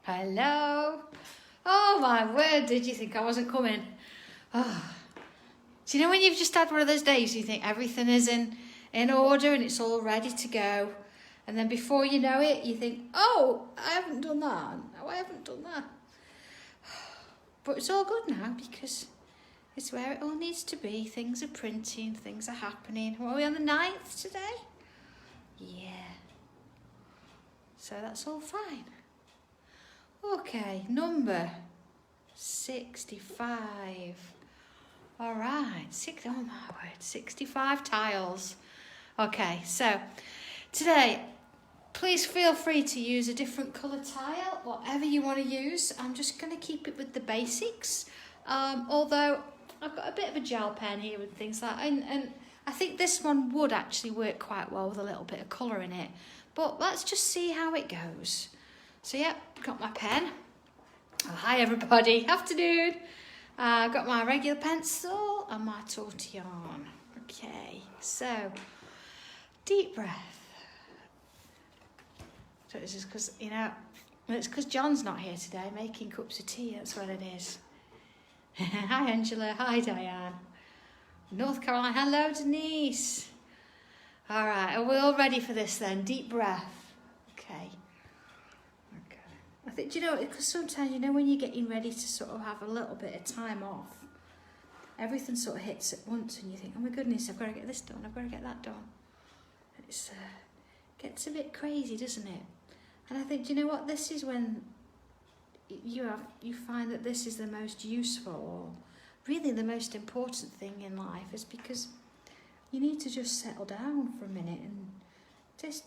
Hello. Oh my word, did you think I wasn't coming? Oh. Do you know when you've just had one of those days you think everything is in order and it's all ready to go, and then before you know it you think, oh, I haven't done that. No, I haven't done that. But it's all good now because it's where it all needs to be. Things are printing, things are happening. What are we on the 9th today? Yeah. So that's all fine. Okay, number 65. All right, oh my word, 65 tiles. Okay, so today, please feel free to use a different colour tile, whatever you want to use. I'm just going to keep it with the basics, although I've got a bit of a gel pen here and things like that, and I think this one would actually work quite well with a little bit of colour in it. But let's just see how it goes. So yeah, got my pen. Oh, hi everybody, afternoon. I've got my regular pencil and my tortillon. Okay, so deep breath. So this is because, it's because John's not here today making cups of tea, that's what it is. Hi Angela, hi Diane. North Carolina, hello Denise. All right, are we all ready for this then? Deep breath. Okay. I think, because sometimes, when you're getting ready to sort of have a little bit of time off, everything sort of hits at once and you think, oh my goodness, I've got to get this done, I've got to get that done. And it gets a bit crazy, doesn't it? And I think, this is when you find that this is the most useful, or really the most important thing in life, is because you need to just settle down for a minute and just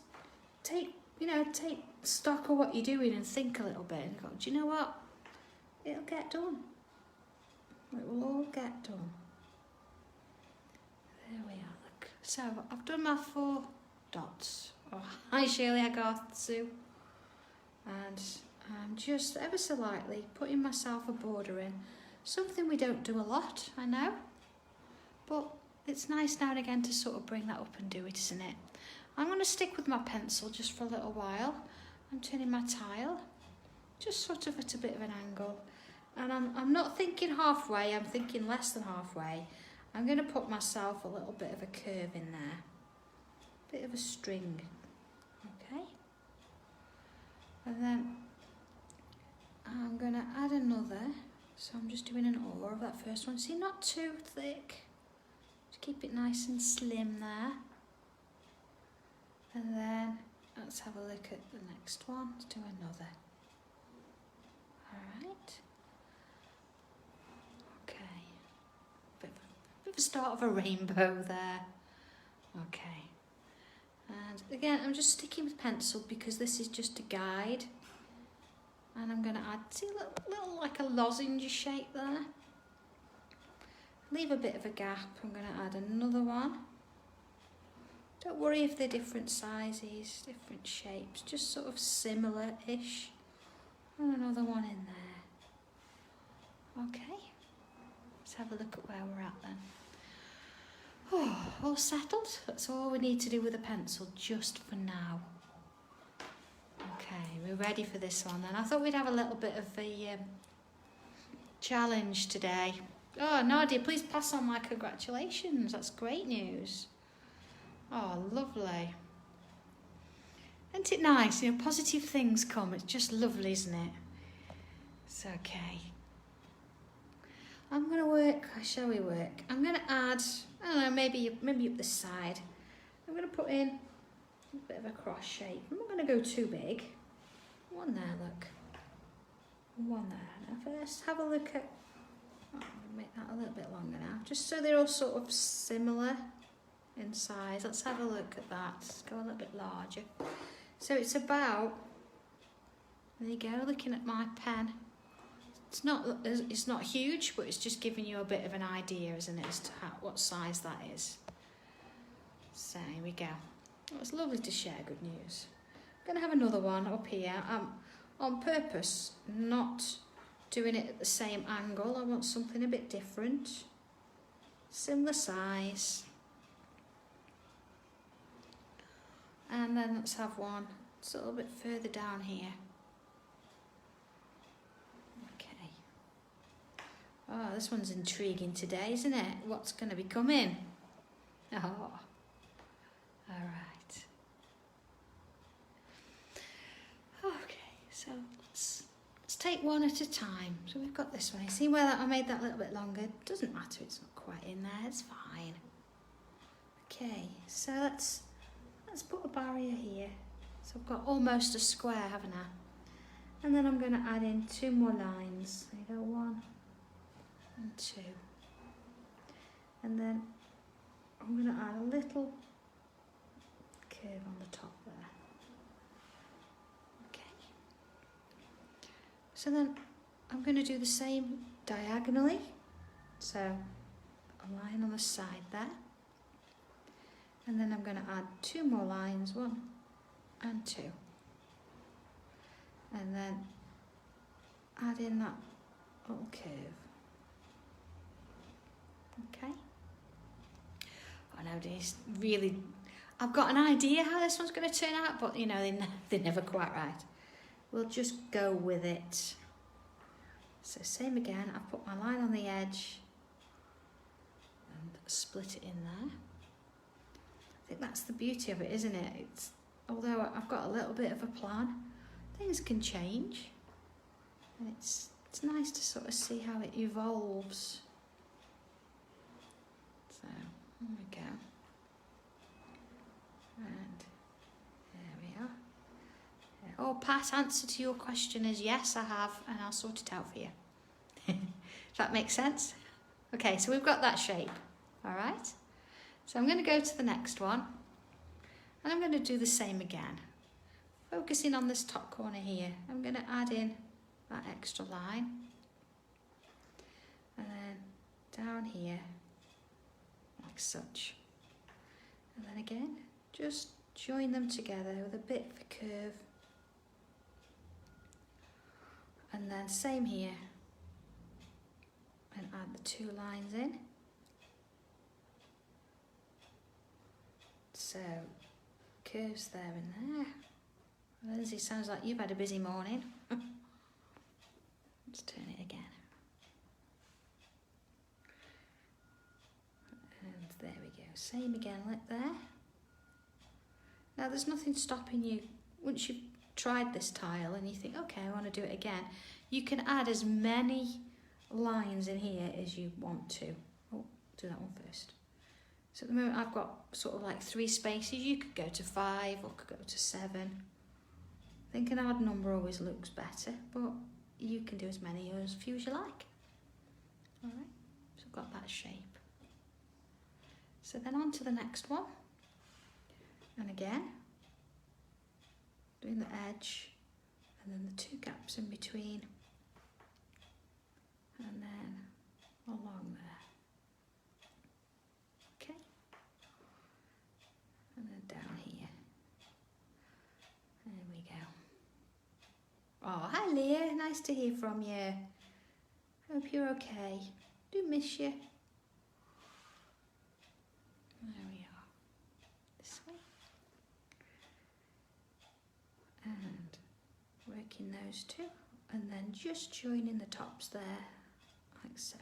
take stock of what you're doing and think a little bit and go, do you know what? It'll get done. It will all get done. There we are, look. So I've done my 4 dots. Oh, hi Shirley, I got Sue. And I'm just ever so lightly putting myself a border in. Something we don't do a lot, I know. But it's nice now and again to sort of bring that up and do it, isn't it? I'm going to stick with my pencil just for a little while. I'm turning my tile, just sort of at a bit of an angle. And I'm not thinking halfway, I'm thinking less than halfway. I'm going to put myself a little bit of a curve in there. Bit of a string, okay? And then I'm going to add another. So I'm just doing an or of that first one. See, not too thick. Just keep it nice and slim there. And then let's have a look at the next one. Let's do another. All right. Okay. Bit of a start of a rainbow there. Okay. And again, I'm just sticking with pencil because this is just a guide. And I'm going to add, see, a little like a lozenge shape there. Leave a bit of a gap. I'm going to add another one. Don't worry if they're different sizes, different shapes, just sort of similar-ish. And another one in there. Okay, let's have a look at where we're at then. Oh, all settled? That's all we need to do with a pencil, just for now. Okay, we're ready for this one then. I thought we'd have a little bit of a challenge today. Oh, Nadia, please pass on my congratulations. That's great news. Oh, lovely. Isn't it nice? Positive things come. It's just lovely, isn't it? It's okay. I'm going to work. Shall we work? I'm going to add, I don't know, maybe up the side. I'm going to put in a bit of a cross shape. I'm not going to go too big. One there, look. One there. Now first, have a look at, I'm going to make that a little bit longer now. Just so they're all sort of similar in size. Let's have a look at that. Let's go a little bit larger. So it's about, there you go, looking at my pen. It's not huge, but it's just giving you a bit of an idea, isn't it, as to what size that is. So here we go. Oh, it's lovely to share good news. I'm going to have another one up here. On purpose, not doing it at the same angle. I want something a bit different. Similar size. And then let's have one just a little bit further down here. Oh, this one's intriguing today, isn't it? What's going to be coming? Oh, all right. Okay, so let's take one at a time. So we've got this one. You see where I made that a little bit longer? Doesn't matter, it's not quite in there, it's fine. Okay, so let's put a barrier here. So I've got almost a square, haven't I? And then I'm going to add in 2 more lines. So you go 1 and 2. And then I'm going to add a little curve on the top there. Okay. So then I'm going to do the same diagonally. So a line on the side there. And then I'm going to add 2 more lines, 1 and 2. And then add in that little curve. Okay. Oh no, these really, I've got an idea how this one's going to turn out, but you know, they're never quite right. We'll just go with it. So same again, I've put my line on the edge and split it in there. I think that's the beauty of it, isn't it? Although I've got a little bit of a plan, things can change, and it's nice to sort of see how it evolves. So there we go, and there we are. Oh, Pat, answer to your question is yes, I have, and I'll sort it out for you. Does that make sense? Okay, so we've got that shape. All right, so I'm going to go to the next one, and I'm going to do the same again. Focusing on this top corner here, I'm going to add in that extra line, and then down here, like such. And then again, just join them together with a bit of a curve. And then same here, and add the 2 lines in. So, curves there and there. Lindsay, sounds like you've had a busy morning. Let's turn it again. And there we go. Same again like there. Now there's nothing stopping you, once you've tried this tile and you think, okay, I want to do it again, you can add as many lines in here as you want to. Oh, do that one first. So at the moment I've got sort of like 3 spaces. You could go to 5 or could go to 7. I think an odd number always looks better, but you can do as many or as few as you like. All right, so I've got that shape. So then on to the next one. And again, doing the edge and then the 2 gaps in between. And then along there. Okay. And then down here. There we go. Oh, hi Leah, nice to hear from you. Hope you're okay. Do miss you. There we are. This way. And working those 2. And then just joining the tops there, like so.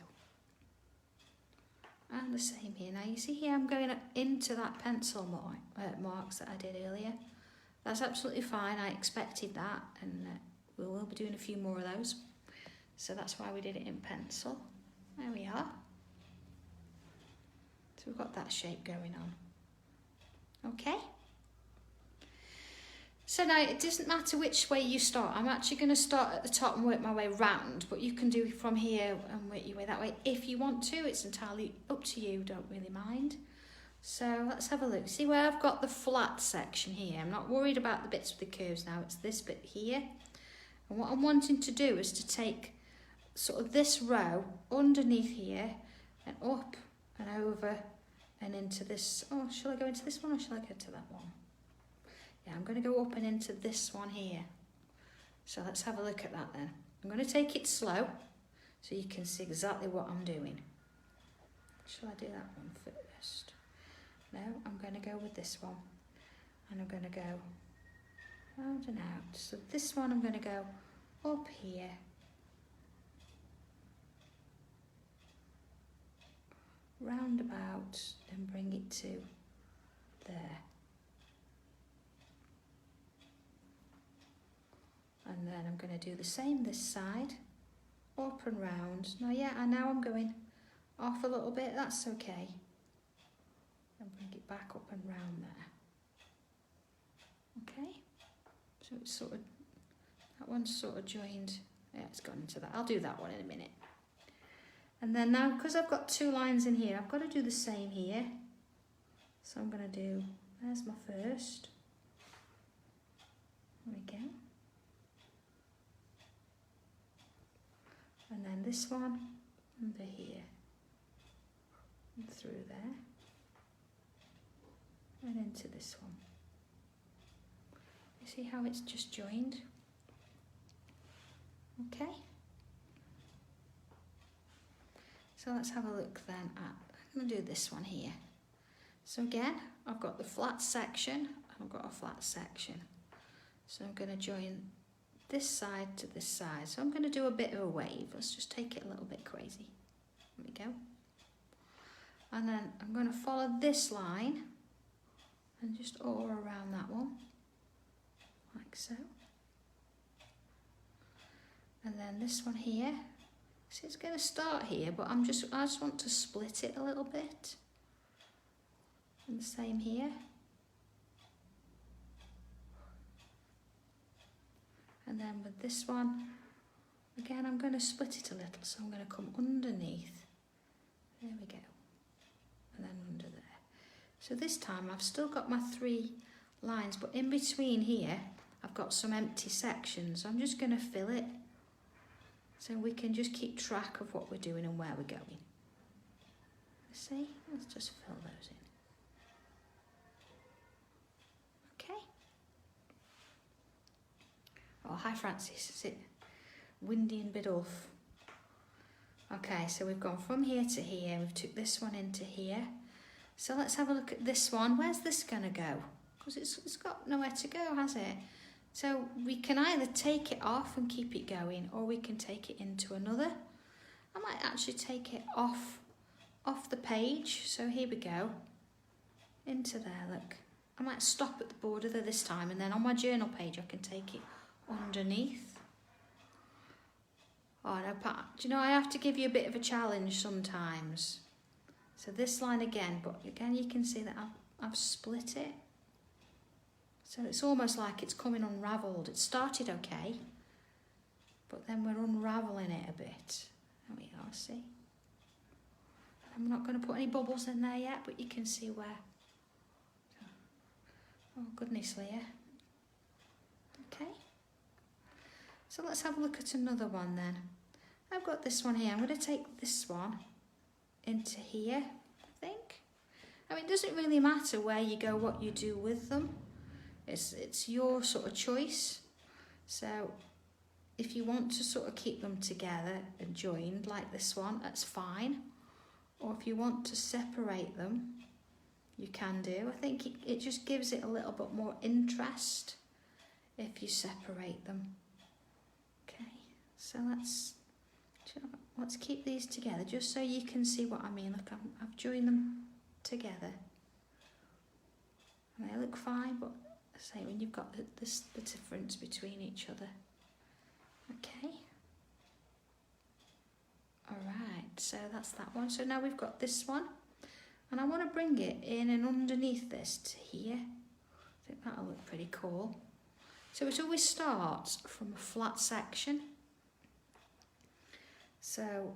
And the same here. Now you see here I'm going into that pencil marks that I did earlier. That's absolutely fine, I expected that, and we will be doing a few more of those. So that's why we did it in pencil. There we are. So we've got that shape going on. Okay. So now it doesn't matter which way you start. I'm actually going to start at the top and work my way round, but you can do it from here and work your way that way if you want to. It's entirely up to you, don't really mind. So let's have a look. See where I've got the flat section here. I'm not worried about the bits with the curves now. It's this bit here. And what I'm wanting to do is to take sort of this row underneath here and up and over and into this. Oh, shall I go into this one or shall I go to that one? Yeah, I'm going to go up and into this one here. So let's have a look at that then. I'm going to take it slow so you can see exactly what I'm doing. Shall I do that one first? No, I'm going to go with this one. And I'm going to go out and out. So this one I'm going to go up here. round about and bring it to there. And then I'm going to do the same this side, up and round. Now I'm going off a little bit, that's okay. And bring it back up and round there. Okay, so it's sort of, that one's sort of joined, yeah, it's gone into that. I'll do that one in a minute. And then now, because I've got 2 lines in here, I've got to do the same here. So I'm going to do, there's my first. There we go. And then this one under here, and through there, and into this one. You see how it's just joined? Okay. So let's have a look then at, I'm going to do this one here. So again, I've got the flat section, and I've got a flat section. So I'm going to join this side to this side. So I'm going to do a bit of a wave. Let's just take it a little bit crazy. There we go. And then I'm going to follow this line and just all around that one, like so. And then this one here. See, it's going to start here, but I just want to split it a little bit. And the same here. And then with this one, again, I'm going to split it a little, so I'm going to come underneath. There we go. And then under there. So this time I've still got my 3 lines, but in between here, I've got some empty sections. I'm just going to fill it, so we can just keep track of what we're doing and where we're going. See, let's just fill those in. Okay. Oh, hi Francis, is it windy and bit off? Okay, so we've gone from here to here, we've took this one into here. So let's have a look at this one. Where's this going to go? Because it's got nowhere to go, has it? So we can either take it off and keep it going, or we can take it into another. I might actually take it off the page. So here we go, into there, look. I might stop at the border there this time, and then on my journal page I can take it underneath. Oh no, Pat, do you know, I have to give you a bit of a challenge sometimes. So this line again, but again you can see that I've split it. So it's almost like it's coming unravelled. It started okay, but then we're unravelling it a bit. There we go, see? I'm not going to put any bubbles in there yet, but you can see where. Oh, goodness, Leah. Okay. So let's have a look at another one then. I've got this one here. I'm going to take this one into here, I think. I mean, it doesn't really matter where you go, what you do with them. It's your sort of choice. So if you want to sort of keep them together and joined like this one, that's fine. Or if you want to separate them, you can do. I think it just gives it a little bit more interest if you separate them. Okay, so let's keep these together just so you can see what I mean. Look, I've joined them together. And they look fine, but say when you've got the difference between each other. Okay. Alright, so that's that one. So now we've got this one, and I want to bring it in and underneath this to here. I think that'll look pretty cool. So it always starts from a flat section. So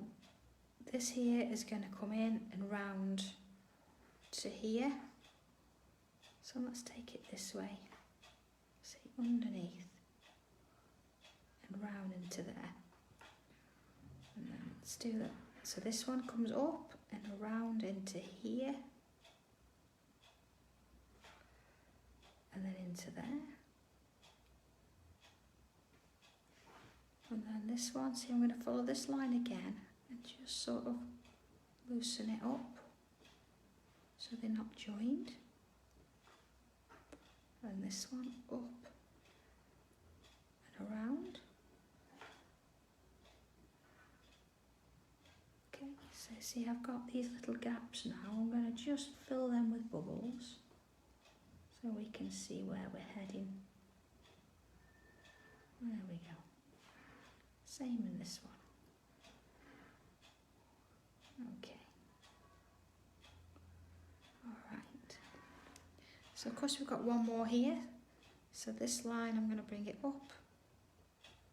this here is going to come in and round to here. So let's take it this way. See, underneath and round into there. And then let's do that. So this one comes up and around into here. And then into there. And then this one, see, I'm going to follow this line again and just sort of loosen it up so they're not joined. And this one up and around. Okay, so see I've got these little gaps now. I'm going to just fill them with bubbles so we can see where we're heading. There we go. Same in this one. Okay. Alright. So of course we've got one more here. So this line I'm going to bring it up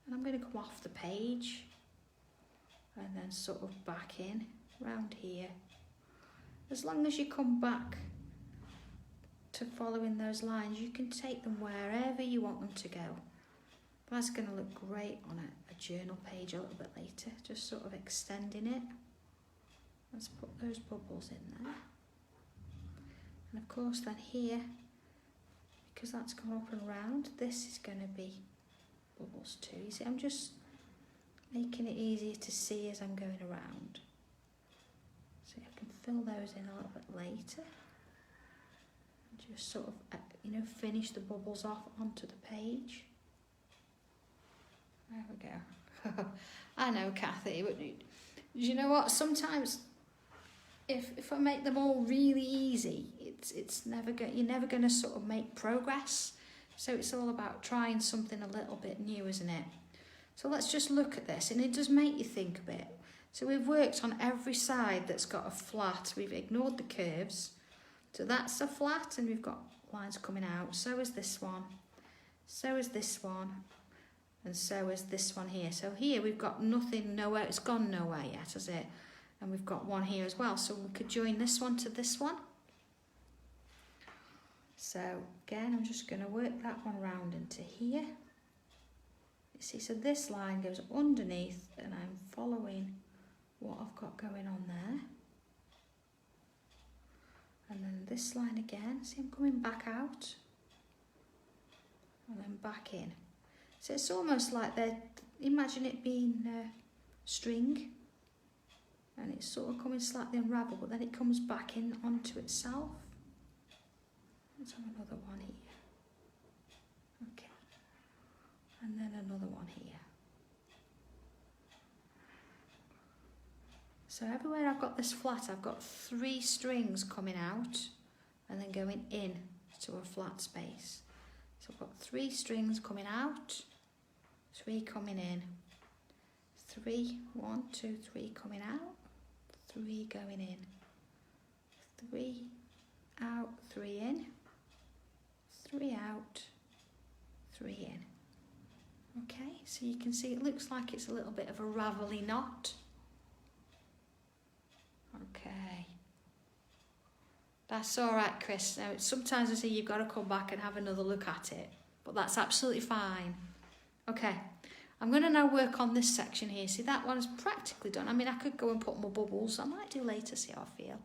and I'm going to come off the page and then sort of back in round here. As long as you come back to following those lines, you can take them wherever you want them to go. That's going to look great on a journal page a little bit later, just sort of extending it. Let's put those bubbles in there. And of course then here, because that's gone up and round, this is going to be bubbles too. You see, I'm just making it easier to see as I'm going around. So I can fill those in a little bit later. And just sort of, finish the bubbles off onto the page. There we go. I know, Kathy, but you know what? Sometimes if I make them all really easy, you're never going to sort of make progress. So it's all about trying something a little bit new, isn't it? So let's just look at this, and it does make you think a bit. So we've worked on every side that's got a flat. We've ignored the curves. So that's a flat, and we've got lines coming out. So is this one. So is this one. And so is this one here. So here we've got nothing, nowhere. It's gone nowhere yet, has it? And we've got one here as well. So we could join this one to this one. So again, I'm just going to work that one round into here. You see, so this line goes underneath and I'm following what I've got going on there. And then this line again, see, I'm coming back out and then back in. So it's almost like imagine it being string, and it's sort of coming slightly unravelled, but then it comes back in onto itself. Let's have another one here. Okay. And then another one here. So everywhere I've got this flat, I've got 3 strings coming out and then going in to a flat space. So I've got 3 strings coming out, 3 coming in, 3, 1, 2, 3 coming out, 3 going in, 3 out, 3 in, 3 out, 3 in. Okay, so you can see it looks like it's a little bit of a ravelly knot. Okay. That's all right, Chris. Now, sometimes I say you've got to come back and have another look at it, but that's absolutely fine. Okay, I'm going to now work on this section here. See, that one's practically done. I mean, I could go and put more bubbles. I might do later, see how I feel.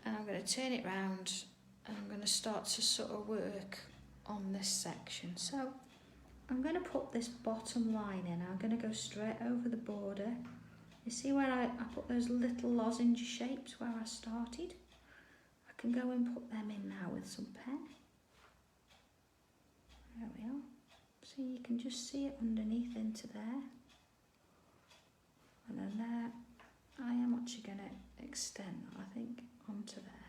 And I'm going to turn it round and I'm going to start to sort of work on this section. So I'm going to put this bottom line in. I'm going to go straight over the border. You see where I put those little lozenge shapes where I started? I can go and put them in now with some pen. There we are. So you can just see it underneath into there. And then there, I am actually going to extend that, I think, onto there.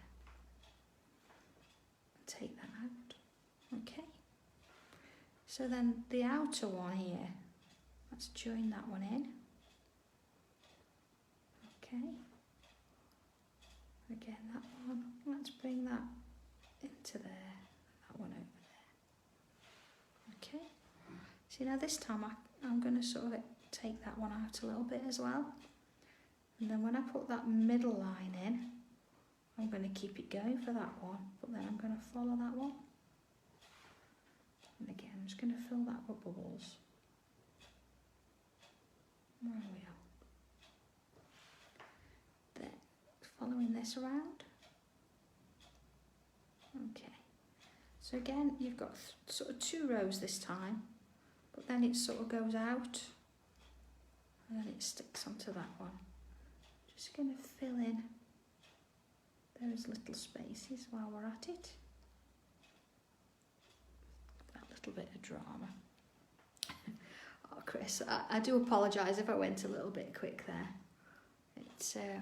Take that out. Okay. So then the outer one here, let's join that one in. Okay. Again, that one, let's bring that into there, that one over there. Okay. See, now this time I'm going to sort of take that one out a little bit as well. And then when I put that middle line in, I'm going to keep it going for that one, but then I'm going to follow that one. And again, I'm just going to fill that with bubbles. There we are. Then, following this around. Okay. So again, you've got sort of 2 rows this time, but then it sort of goes out, and then it sticks onto that one. Just going to fill in those little spaces while we're at it. That little bit of drama. Oh, Chris, I do apologise if I went a little bit quick there. I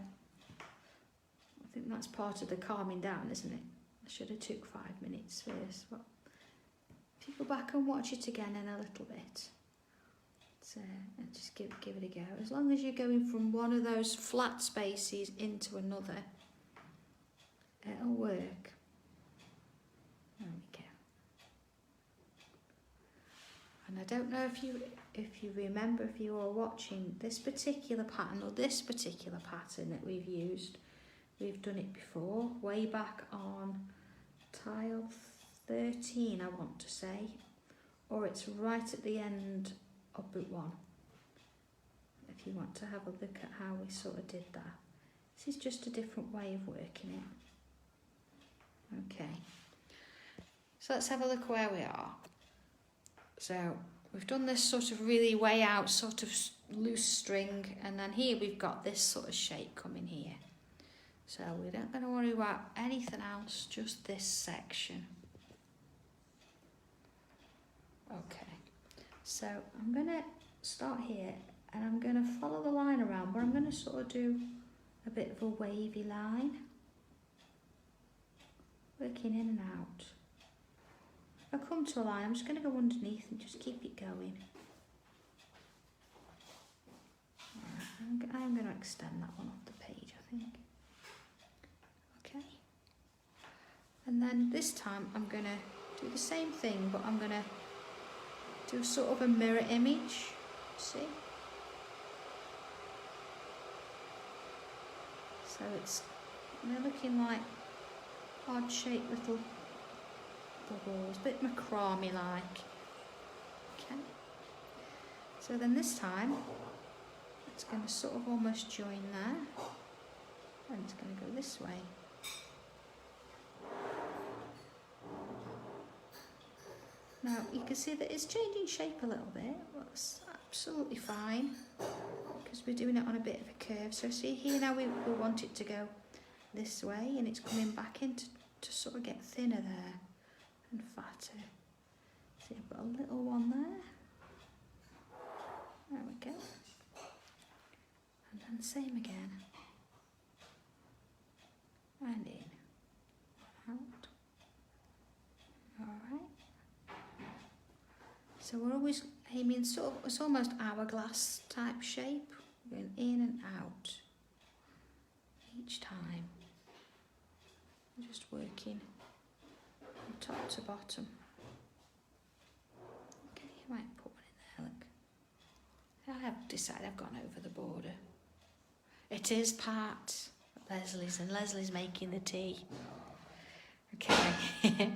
think that's part of the calming down, isn't it? I should have took 5 minutes for this, but if you go back and watch it again in a little bit, and just give it a go. As long as you're going from one of those flat spaces into another, it'll work. There we go. And I don't know if you remember, if you were watching this particular pattern or this particular pattern that we've used. We've done it before, way back on tile 13, I want to say, or it's right at the end of boot 1. If you want to have a look at how we sort of did that. This is just a different way of working it. Okay, so let's have a look where we are. So we've done this sort of really way out sort of loose string, and then here we've got this sort of shape coming here. So we're not going to worry about anything else, just this section. Okay, so I'm going to start here and I'm going to follow the line around, but I'm going to sort of do a bit of a wavy line, working in and out. If I come to a line, I'm just going to go underneath and just keep it going. Right, I'm going to extend that one off the page, I think. Okay. And then this time I'm going to do the same thing, but I'm going to do sort of a mirror image. See? So they're looking like odd shaped little bubbles, a bit macrame like. Okay. So then this time it's going to sort of almost join there, and it's going to go this way. Now you can see that it's changing shape a little bit. That's absolutely fine because we're doing it on a bit of a curve. So see here now we want it to go this way, and it's coming back in to sort of get thinner there and fatter. See, I've got a little one there. There we go. And then same again. And in. Out. Alright. So we're always aiming sort of, it's almost hourglass type shape. We're going in and out each time. I'm just working from top to bottom. Okay, you might put one in there, look. I have decided I've gone over the border. It is part Leslie's, and Leslie's making the tea. Okay.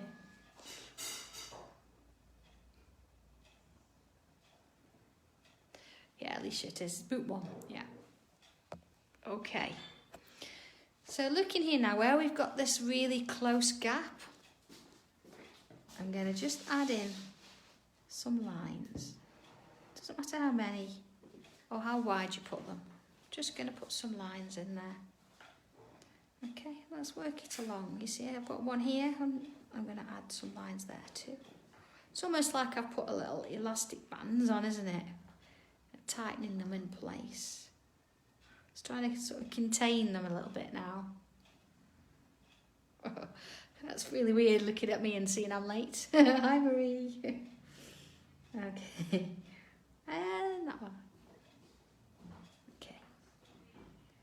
Yeah, Alicia, it is boot 1, yeah. Okay. So looking here now, where we've got this really close gap, I'm going to just add in some lines. Doesn't matter how many or how wide you put them. Just going to put some lines in there. Okay, let's work it along. You see I've got one here, and I'm going to add some lines there too. It's almost like I've put a little elastic bands on, isn't it? Tightening them in place. Just trying to sort of contain them a little bit now. That's really weird looking at me and seeing I'm late. Hi Marie. Okay. And that one. Okay.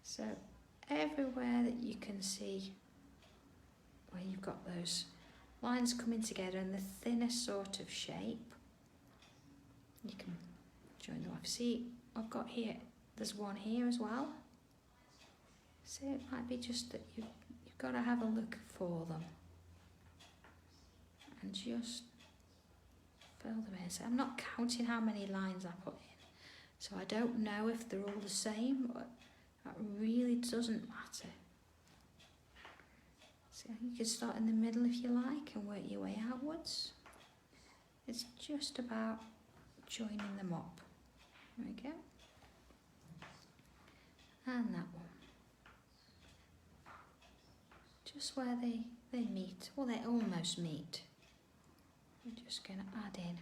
So everywhere that you can see where you've got those lines coming together in the thinner sort of shape, you can join them off. See, I've got here, there's one here as well. So it might be just that you've got to have a look for them and just fill them in. So I'm not counting how many lines I put in, so I don't know if they're all the same, but that really doesn't matter. So you can start in the middle if you like and work your way outwards. It's just about joining them up. There we go. And that one. Just where they meet, or they almost meet. We're just going to add in,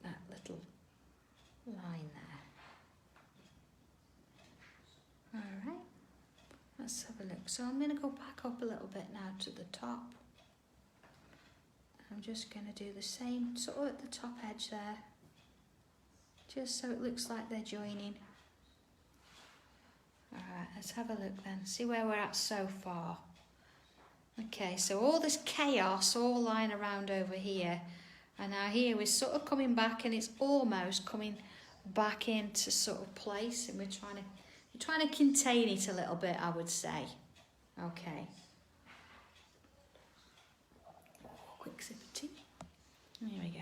that little line there. So I'm going to go back up a little bit now to the top. I'm just going to do the same sort of at the top edge there, just so it looks like they're joining. Alright, let's have a look then, see where we're at so far. Okay, so all this chaos all lying around over here, and now here we're sort of coming back, and it's almost coming back into sort of place, and we're trying to contain it a little bit, I would say. Okay. Quick sip of tea. There we go.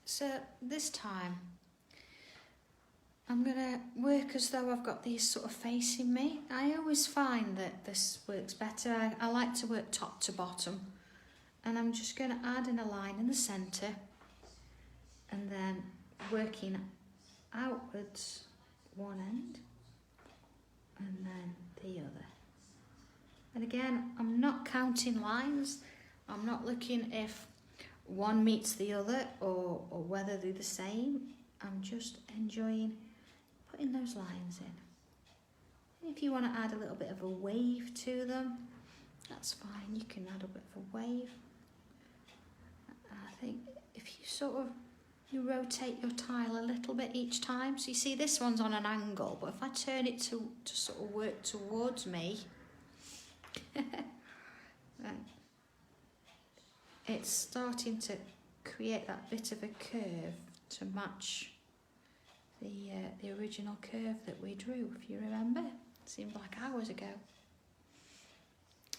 So this time I'm going to work as though I've got these sort of facing me. I always find that this works better. I like to work top to bottom. And I'm just going to add in a line in the centre, and then working outwards one end and then the other. And again, I'm not counting lines. I'm not looking if one meets the other or whether they're the same. I'm just enjoying putting those lines in. If you want to add a little bit of a wave to them, that's fine. You can add a bit of a wave. I think if you rotate your tile a little bit each time. So you see this one's on an angle, but if I turn it to sort of work towards me, right, it's starting to create that bit of a curve to match the original curve that we drew, if you remember. It seemed like hours ago.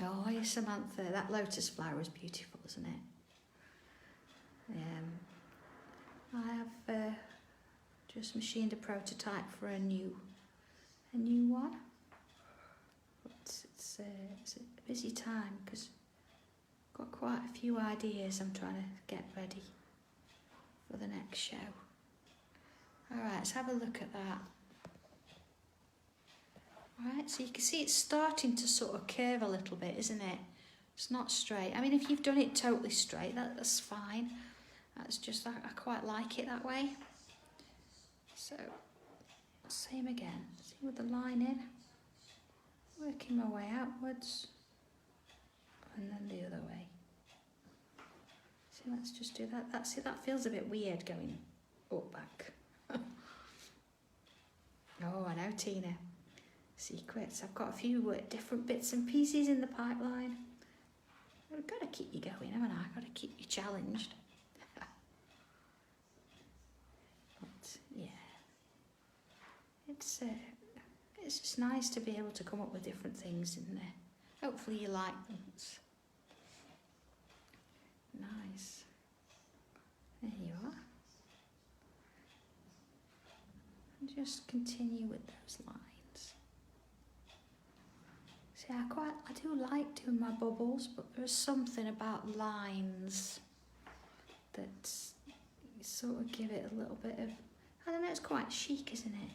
Oh, yes, Samantha, that lotus flower is beautiful, isn't it? I have just machined a prototype for a new one. But it's a busy time because I've got quite a few ideas I'm trying to get ready for the next show. Alright, let's have a look at that. Alright, so you can see it's starting to sort of curve a little bit, isn't it? It's not straight. I mean, if you've done it totally straight, that's fine. That's just, I quite like it that way. So, same again. See with the line in. Working my way outwards. And then the other way. See, let's just do that. That's it. That feels a bit weird going up back. Oh, I know, Tina. Secrets. I've got a few different bits and pieces in the pipeline. I've got to keep you going, haven't I? I've got to keep you challenged. But, yeah. It's just nice to be able to come up with different things in there. Hopefully you like them. It's nice. There you are. And just continue with those lines. See, I do like doing my bubbles, but there's something about lines that sort of give it a little bit of, I don't know, it's quite chic, isn't it?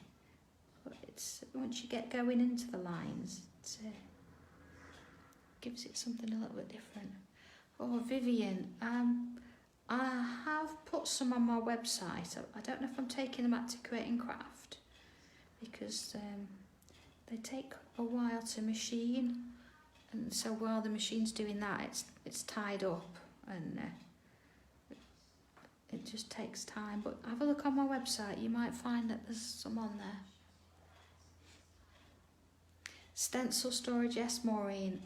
But it's, once you get going into the lines, it gives it something a little bit different. Oh, Vivian, I have put some on my website. I don't know if I'm taking them out to Create and Craft because they take a while to machine, and so while the machine's doing that, it's tied up, and it just takes time. But have a look on my website, you might find that there's some on there. Stencil storage, yes, Maureen.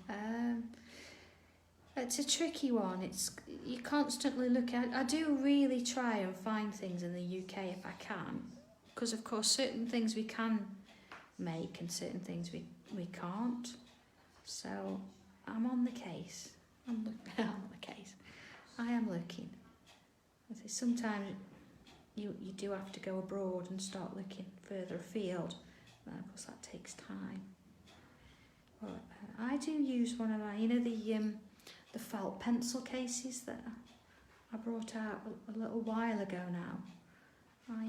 It's a tricky one. You constantly look at. I do really try and find things in the UK if I can, because of course certain things we can make and certain things we can't. So I'm on the case. I'm on the case. I am looking. Sometimes you do have to go abroad and start looking further afield, and of course that takes time. But I do use one of my, the felt pencil cases that I brought out a little while ago now. I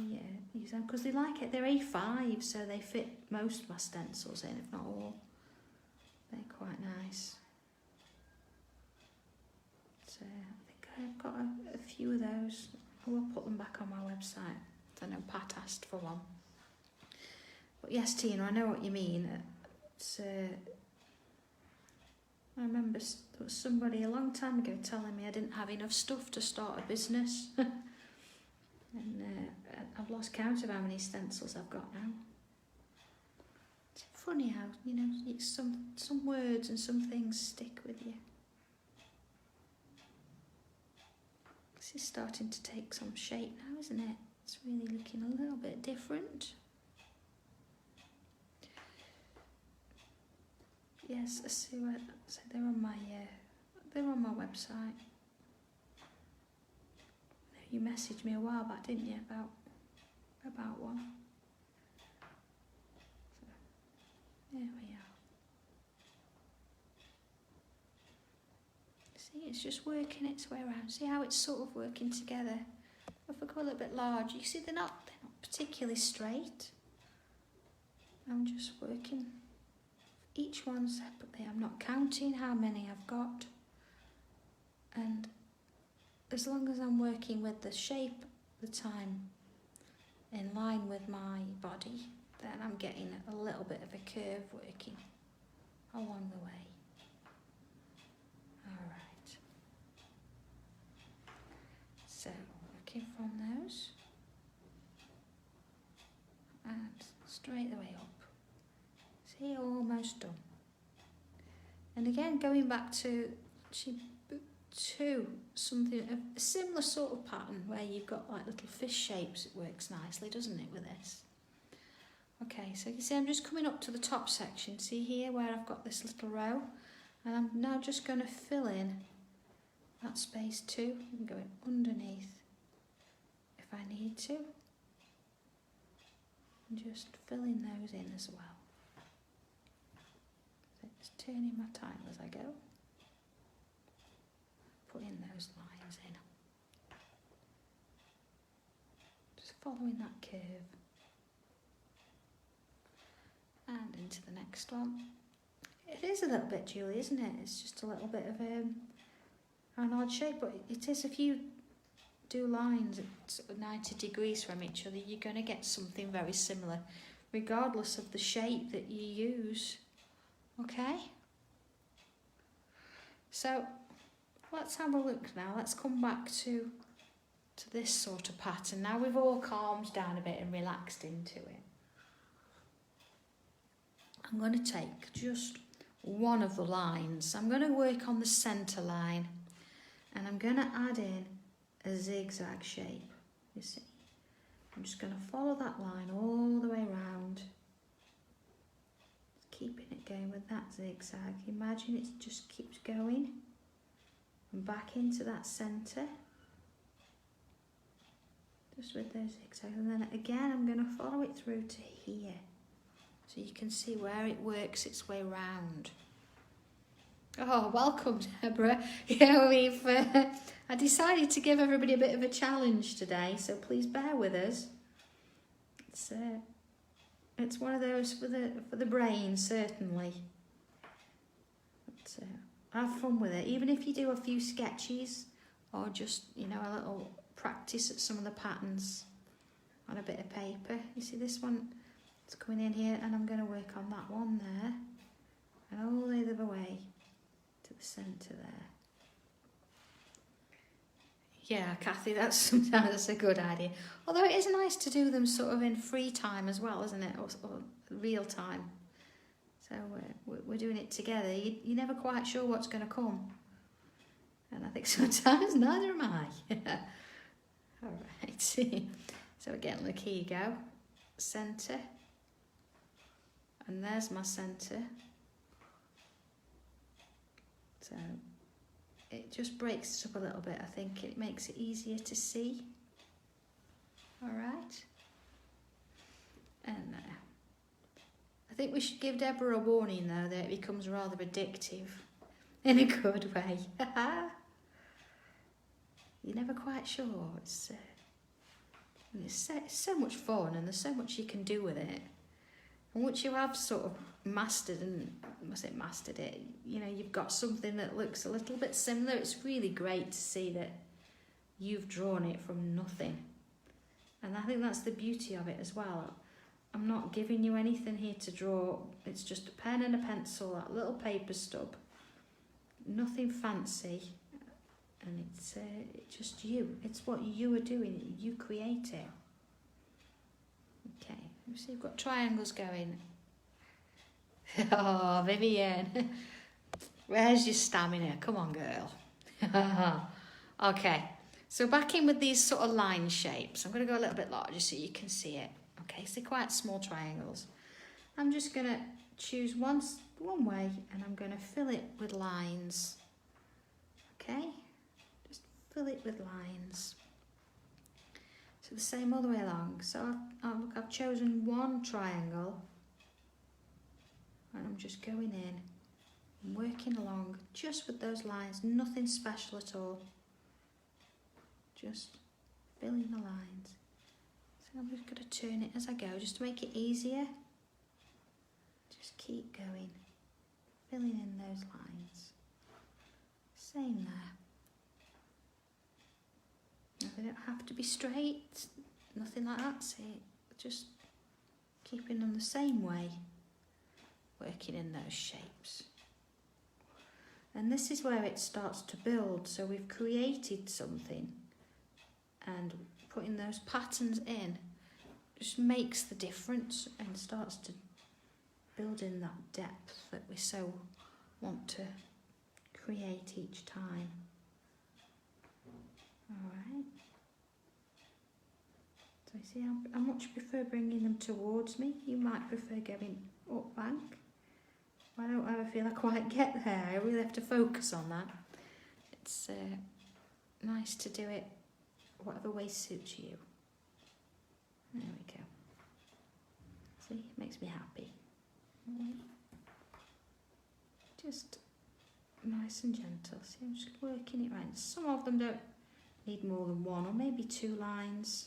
use them because they like it. They're A5, so they fit most of my stencils in, if not all. They're quite nice. So I think I've got a few of those. I will put them back on my website. I know Pat asked for one. But yes, Tina, I know what you mean. I remember there was somebody a long time ago telling me I didn't have enough stuff to start a business. And I've lost count of how many stencils I've got now. It's funny how, you know, some words and some things stick with you. This is starting to take some shape now, isn't it? It's really looking a little bit different. Yes, I see where, so they're on my website. You messaged me a while back, didn't you, about one? So, there we are. See, it's just working its way around. See how it's sort of working together? If I go a little bit large, you see they're not particularly straight. I'm just working each one separately. I'm not counting how many I've got. And as long as I'm working with the shape of the time in line with my body, then I'm getting a little bit of a curve working along the way. All right. So, working from those and straight the way up. See, almost done. And again, going back to something, a similar sort of pattern where you've got like little fish shapes. It works nicely, doesn't it, with this? Okay, so you can see I'm just coming up to the top section. See here where I've got this little row, and I'm now just going to fill in that space too. I'm going underneath if I need to, and just filling those in as well. So just turning my tile as I go. Putting those lines in. Just following that curve. And into the next one. It is a little bit Julie, isn't it? It's just a little bit of an odd shape, but it is, if you do lines at sort of 90 degrees from each other, you're going to get something very similar, regardless of the shape that you use. Okay? So, let's have a look now. Let's come back to this sort of pattern. Now we've all calmed down a bit and relaxed into it. I'm going to take just one of the lines. I'm going to work on the centre line, and I'm going to add in a zigzag shape. You see, I'm just going to follow that line all the way around, keeping it going with that zigzag. Imagine it just keeps going. And back into that centre, just with those zigzags, and then again I'm going to follow it through to here, so you can see where it works its way round. Oh, welcome, Deborah. Yeah, I decided to give everybody a bit of a challenge today, so please bear with us. It's one of those for the brain, certainly. But, have fun with it, even if you do a few sketches or just, you know, a little practice at some of the patterns on a bit of paper. You see this one, it's coming in here, and I'm going to work on that one there and all the other way to the centre there. Yeah, Kathy, that's a good idea. Although it is nice to do them sort of in free time as well, isn't it, or real time. So we're doing it together. You're never quite sure what's going to come. And I think sometimes neither am I. All right. So again, look, here you go. Centre. And there's my centre. So it just breaks it up a little bit. I think it makes it easier to see. All right. And I think we should give Deborah a warning, though, that it becomes rather addictive in a good way. You're never quite sure. It's so much fun, and there's so much you can do with it. And once you have sort of mastered it, you know, you've got something that looks a little bit similar. It's really great to see that you've drawn it from nothing. And I think that's the beauty of it as well. I'm not giving you anything here to draw. It's just a pen and a pencil, that little paper stub. Nothing fancy. And it's just you. It's what you are doing. You create it. Okay, you see, we've got triangles going. Oh, Vivian. Where's your stamina? Come on, girl. Okay, so back in with these sort of line shapes. I'm going to go a little bit larger so you can see it. Okay, so they're quite small triangles. I'm just going to choose one way and I'm going to fill it with lines. Okay, just fill it with lines. So the same all the way along. So I've chosen one triangle and I'm just going in and working along just with those lines, nothing special at all. Just filling the lines. So I'm just going to turn it as I go, just to make it easier. Just keep going, filling in those lines. Same there. Now they don't have to be straight, nothing like that. See, just keeping them the same way, working in those shapes. And this is where it starts to build. So we've created something, and putting those patterns in just makes the difference and starts to build in that depth that we so want to create each time. Alright. So you see, I much prefer bringing them towards me. You might prefer going up bank. I don't ever feel I quite get there. I really have to focus on that. It's nice to do it whatever way suits you. There we go. See, it makes me happy. Just nice and gentle. See, I'm just working it right. Some of them don't need more than one or maybe two lines.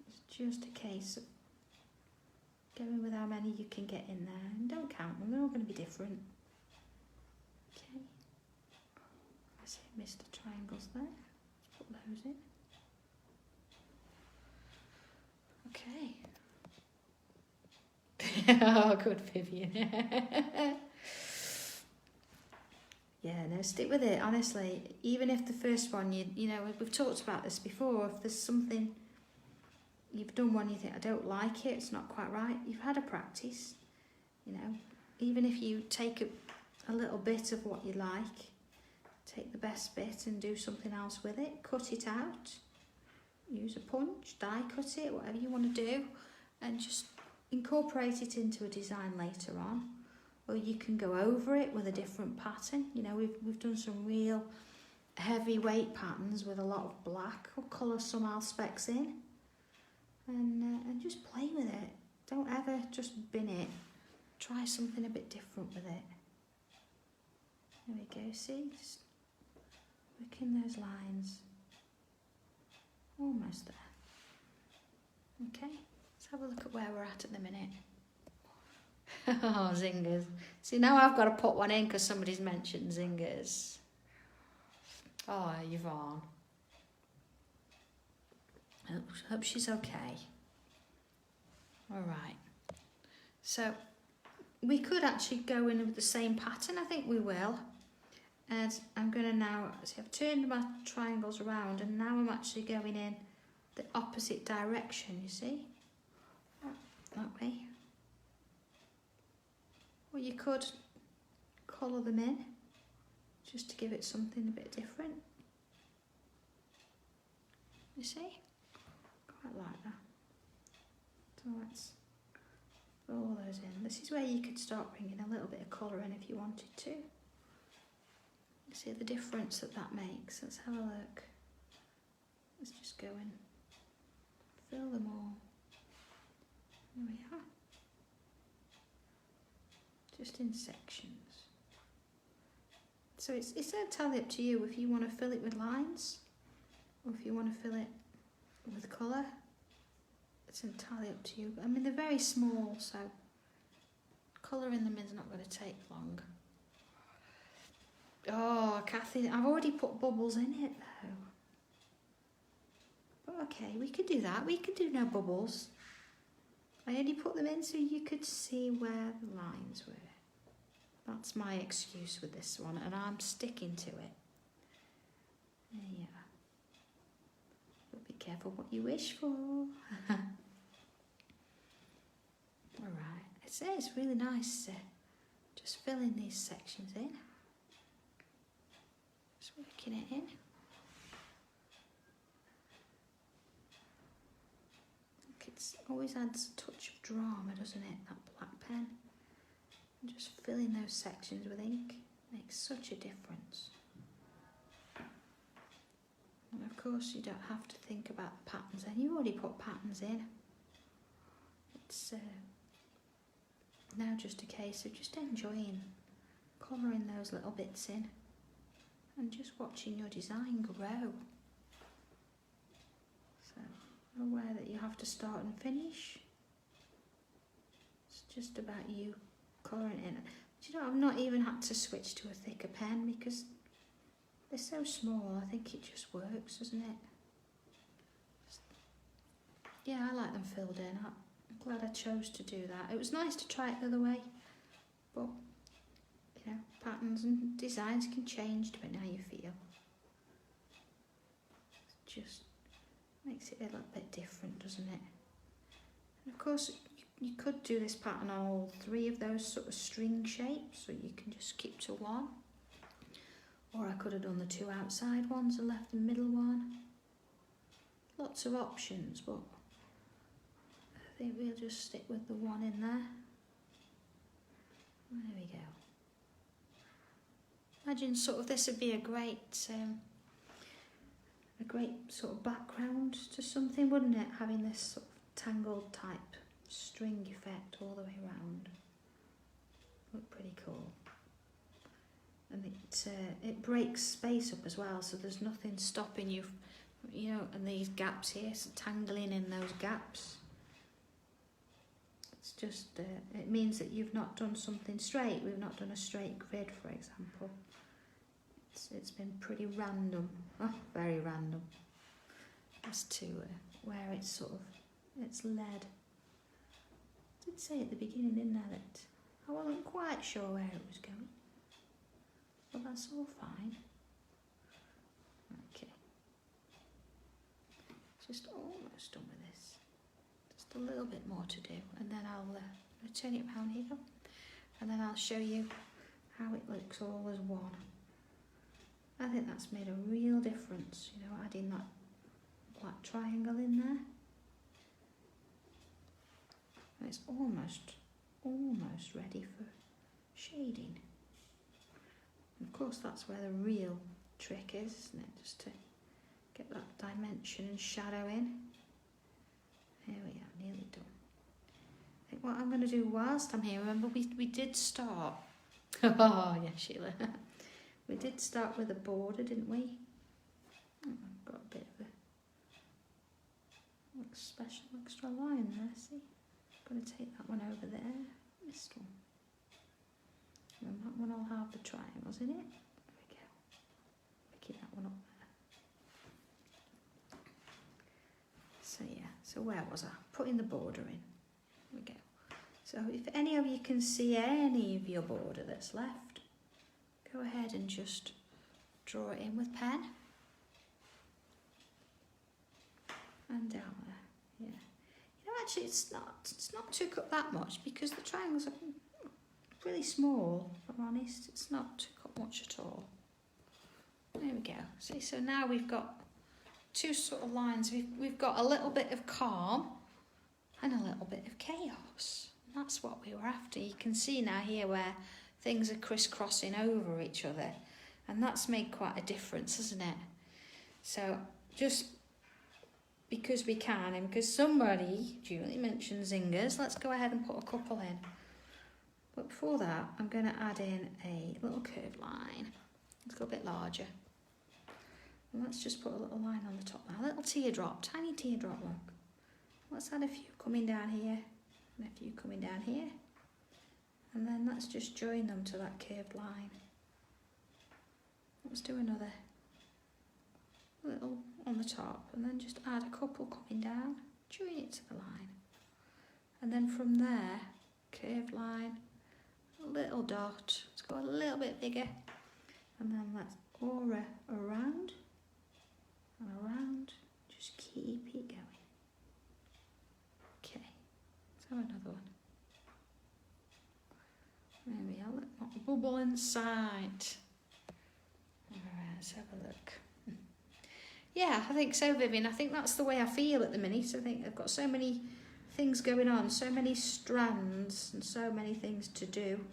It's just a case of going with how many you can get in there, and don't count them, they're all going to be different. Okay, I see I missed the triangles there. Let's put those in. Okay. Oh, good, Vivian. Yeah, no, stick with it, honestly. Even if the first one, you know, we've talked about this before, if there's something, you've done one, you think, I don't like it, it's not quite right, you've had a practice, you know. Even if you take a little bit of what you like, take the best bit and do something else with it, cut it out, use a punch, die cut it, whatever you want to do, and just incorporate it into a design later on. Or you can go over it with a different pattern. You know, we've done some real heavyweight patterns with a lot of black, or colour some specks in, and just play with it. Don't ever just bin it. Try something a bit different with it. There we go. See, just working those lines. Almost there. Okay, let's have a look at where we're at the minute. Oh, zingers. See, now I've got to put one in because somebody's mentioned zingers. Oh, Yvonne. Hope she's okay. All right. So, we could actually go in with the same pattern. I think we will. And I'm going to now, see, I've turned my triangles around and now I'm actually going in the opposite direction, you see? That way. Or you could colour them in, just to give it something a bit different. You see? Quite like that. So let's put all those in. This is where you could start bringing a little bit of colour in if you wanted to. You see the difference that makes. Let's have a look. Let's just go and fill them all. There we are. Just in sections. So it's entirely up to you if you want to fill it with lines or if you want to fill it with colour. It's entirely up to you. I mean, they're very small, so colouring them is not going to take long. Oh, Kathy, I've already put bubbles in it though. But okay, we could do that. We could do no bubbles. I only put them in so you could see where the lines were. That's my excuse with this one, and I'm sticking to it. Yeah. But be careful what you wish for. Alright, it's really nice just filling these sections in. Just working it in. It always adds a touch of drama, doesn't it, that black pen? And just filling those sections with ink makes such a difference. And of course you don't have to think about the patterns then, you already put patterns in. It's now just a case of just enjoying colouring those little bits in and just watching your design grow. So, aware that you have to start and finish. It's just about you colouring in. But you know, I've not even had to switch to a thicker pen because they're so small. I think it just works, doesn't it? Yeah, I like them filled in. I'm glad I chose to do that. It was nice to try it the other way, but you know, patterns and designs can change depending on how you feel. It just makes it a little bit different, doesn't it? And of course, you could do this pattern on all three of those sort of string shapes, so you can just keep to one. Or I could have done the two outside ones and left the middle one. Lots of options, but I think we'll just stick with the one in there. There we go. Imagine sort of this would be a great sort of background to something, wouldn't it? Having this sort of tangled type string effect all the way around. Look pretty cool. And it breaks space up as well, so there's nothing stopping you, you know, and these gaps here, so tangling in those gaps. It's just, it means that you've not done something straight. We've not done a straight grid, for example. It's been pretty random, very random, as to where it's sort of, it's led. I did say at the beginning, didn't I, that I wasn't quite sure where it was going. But that's all fine. Okay. Just almost done with this. Just a little bit more to do, and then I'll turn it around here, and then I'll show you how it looks all as one. I think that's made a real difference, you know, adding that black triangle in there. And it's almost ready for shading. And of course that's where the real trick is, isn't it? Just to get that dimension and shadow in. There we are, nearly done. I think what I'm going to do whilst I'm here, remember we did start. Oh yeah, Sheila. We did start with a border, didn't we? Oh, I've got a bit of a special extra line there, see? I'm going to take that one over there, this one. And that one will have the triangles in it. There we go. Picking that one up there. So yeah, so where was I? Putting the border in. There we go. So if any of you can see any of your border that's left, go ahead and just draw it in with pen. And down there, yeah. You know, actually it's not took up that much because the triangles are really small, if I'm honest. It's not took up much at all. There we go. See, so now we've got two sort of lines. We've got a little bit of calm and a little bit of chaos. And that's what we were after. You can see now here where things are crisscrossing over each other, and that's made quite a difference, hasn't it? So just because we can, and because somebody, Julie, mentioned zingers, let's go ahead and put a couple in. But before that, I'm going to add in a little curved line. Let's go a bit larger. And let's just put a little line on the top now, a little teardrop, tiny teardrop, look. Let's add a few coming down here, and a few coming down here. And then let's just join them to that curved line. Let's do another little on the top, and then just add a couple coming down, join it to the line. And then from there, curved line, a little dot. Let's go a little bit bigger. And then let's aura around and around. Just keep it going. Okay, let's have another one. Maybe a little bubble inside. Alright, let's have a look. Yeah, I think so, Vivian. I think that's the way I feel at the minute. I think I've got so many things going on, so many strands and so many things to do,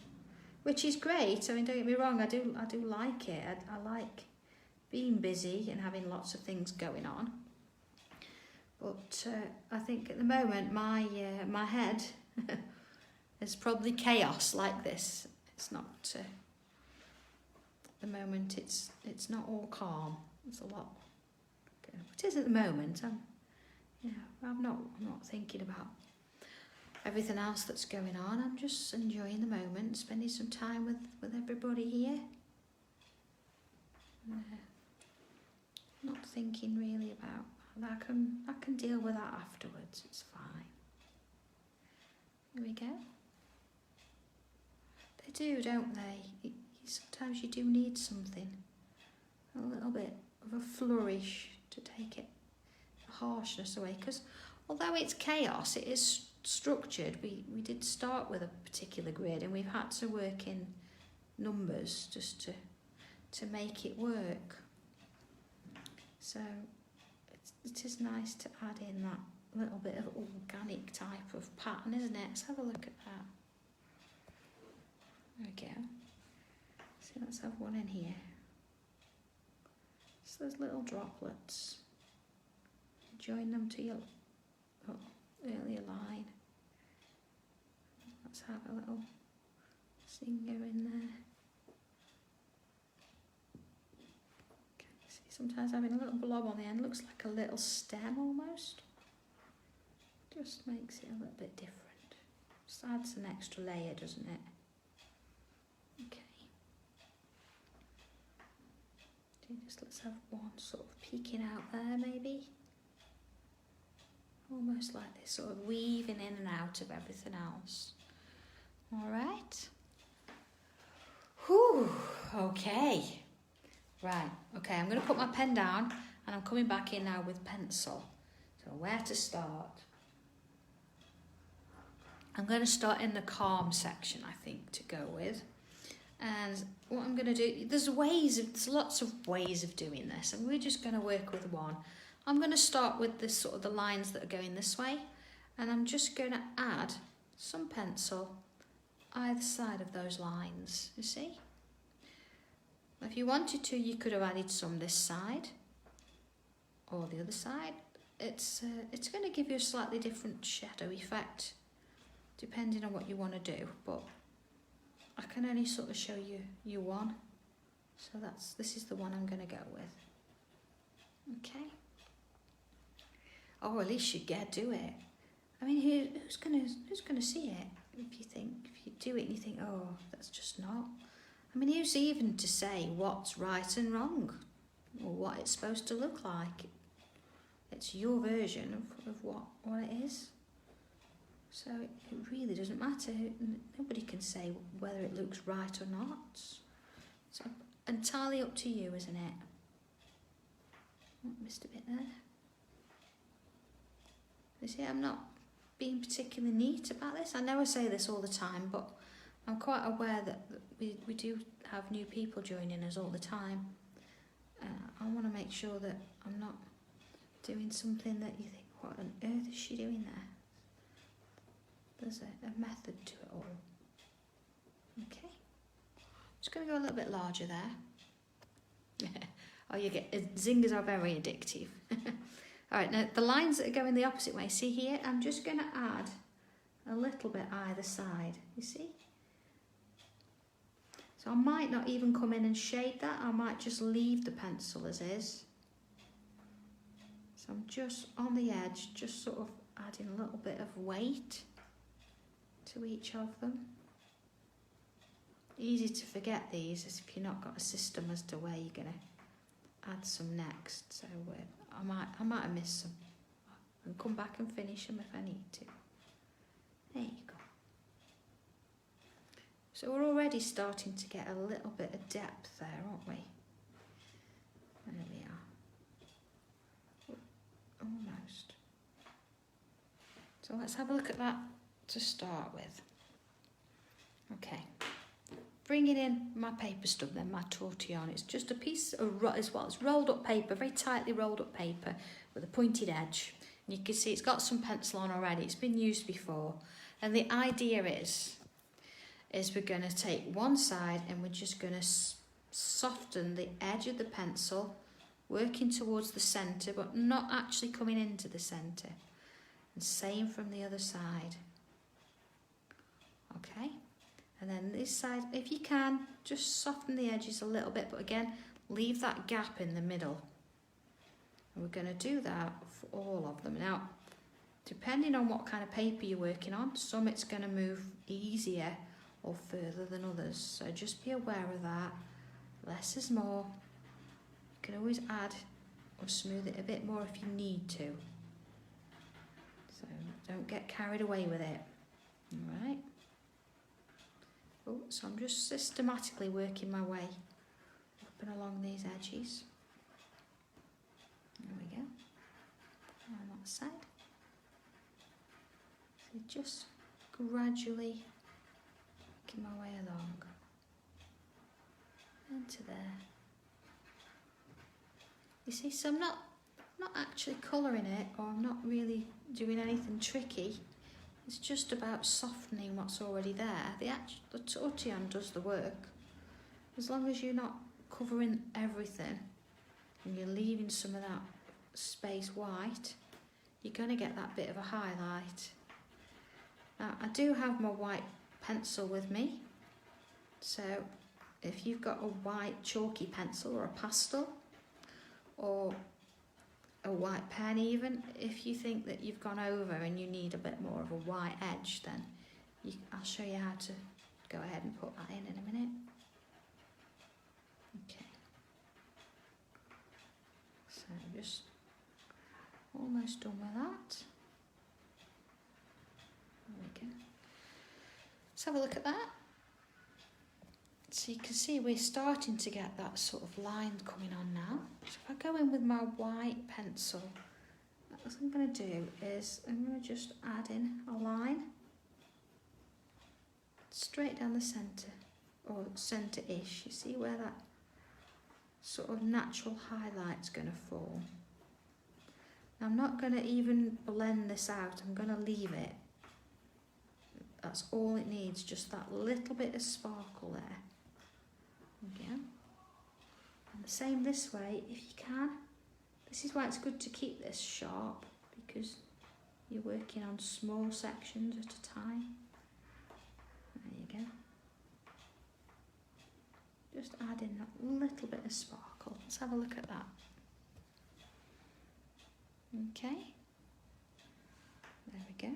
which is great. I mean, don't get me wrong, I do like it. I like being busy and having lots of things going on. But I think at the moment my head is probably chaos like this. It's not at the moment. It's not all calm. It's a lot. It is at the moment. I'm not thinking about everything else that's going on. I'm just enjoying the moment, spending some time with everybody here. Not thinking really about. I can deal with that afterwards. It's fine. Here we go. They do, don't they? Sometimes you do need something, a little bit of a flourish to take it, the harshness away. Because although it's chaos, it is structured. We did start with a particular grid, and we've had to work in numbers just to make it work. So it is nice to add in that little bit of organic type of pattern, isn't it? Let's have a look at that. There we go. So let's have one in here. So those little droplets. Join them to your earlier line. Let's have a little singer in there. Okay, see, sometimes having a little blob on the end looks like a little stem almost. Just makes it a little bit different. Just adds an extra layer, doesn't it? Okay. Just let's have one sort of peeking out there maybe. Almost like this, sort of weaving in and out of everything else. All right. Whew, okay. Right, okay, I'm going to put my pen down and I'm coming back in now with pencil. So where to start? I'm going to start in the calm section, I think, to go with. And what I'm going to do, there's lots of ways of doing this, and we're just going to work with one. I'm going to start with this sort of the lines that are going this way, and I'm just going to add some pencil either side of those lines, you see? If you wanted to, you could have added some this side or the other side. It's going to give you a slightly different shadow effect depending on what you want to do, but I can only sort of show you one. So this is the one I'm going to go with. Okay. Oh, at least you do it. I mean, who's gonna see it? If you do it and you think, oh, that's just not. I mean, who's even to say what's right and wrong, or what it's supposed to look like? It's your version of what it is. So it really doesn't matter. Nobody can say whether it looks right or not. It's entirely up to you, isn't it? Oh, missed a bit there. You see, I'm not being particularly neat about this. I know I say this all the time, but I'm quite aware that we do have new people joining us all the time. I want to make sure that I'm not doing something that you think, what on earth is she doing there? There's a method to it all. Okay. Just going to go a little bit larger there. Oh, you get zingers are very addictive. All right, now the lines that are going the opposite way, see here, I'm just going to add a little bit either side, you see? So I might not even come in and shade that, I might just leave the pencil as is. So I'm just on the edge, just sort of adding a little bit of weight to each of them. Easy to forget these if you've not got a system as to where you're going to add some next. So I might have missed some. And come back and finish them if I need to. There you go. So we're already starting to get a little bit of depth there, aren't we? There we are. Almost. So let's have a look at that to start with. Okay. Bringing in my paper stub then, my tortillon. It's just a piece of, it's rolled up paper, very tightly rolled up paper with a pointed edge. And you can see it's got some pencil on already. It's been used before. And the idea is we're going to take one side and we're just going to soften the edge of the pencil, working towards the centre, but not actually coming into the centre. And same from the other side. Okay. And then this side, if you can, just soften the edges a little bit, but again, leave that gap in the middle. And we're going to do that for all of them. Now, depending on what kind of paper you're working on, some it's going to move easier or further than others. So just be aware of that. Less is more. You can always add or smooth it a bit more if you need to. So don't get carried away with it. All right. Oh, so I'm just systematically working my way up and along these edges. There we go. On that side. So just gradually working my way along into there. You see, so I'm not actually colouring it, or I'm not really doing anything tricky. It's just about softening what's already there. The tortillon does the work. As long as you're not covering everything and you're leaving some of that space white, you're going to get that bit of a highlight. Now, I do have my white pencil with me. So if you've got a white chalky pencil or a pastel or a white pen even, if you think that you've gone over and you need a bit more of a white edge, then I'll show you how to go ahead and put that in a minute. Okay. So just almost done with that. There we go. Let's have a look at that. So you can see we're starting to get that sort of line coming on now. So if I go in with my white pencil, what I'm going to do is I'm going to just add in a line straight down the centre, or centre-ish. You see where that sort of natural highlight's going to form. Now I'm not going to even blend this out, I'm going to leave it. That's all it needs, just that little bit of sparkle there. Again. And the same this way if you can. This is why it's good to keep this sharp, because you're working on small sections at a time. There you go. Just add in that little bit of sparkle. Let's have a look at that. Okay. There we go.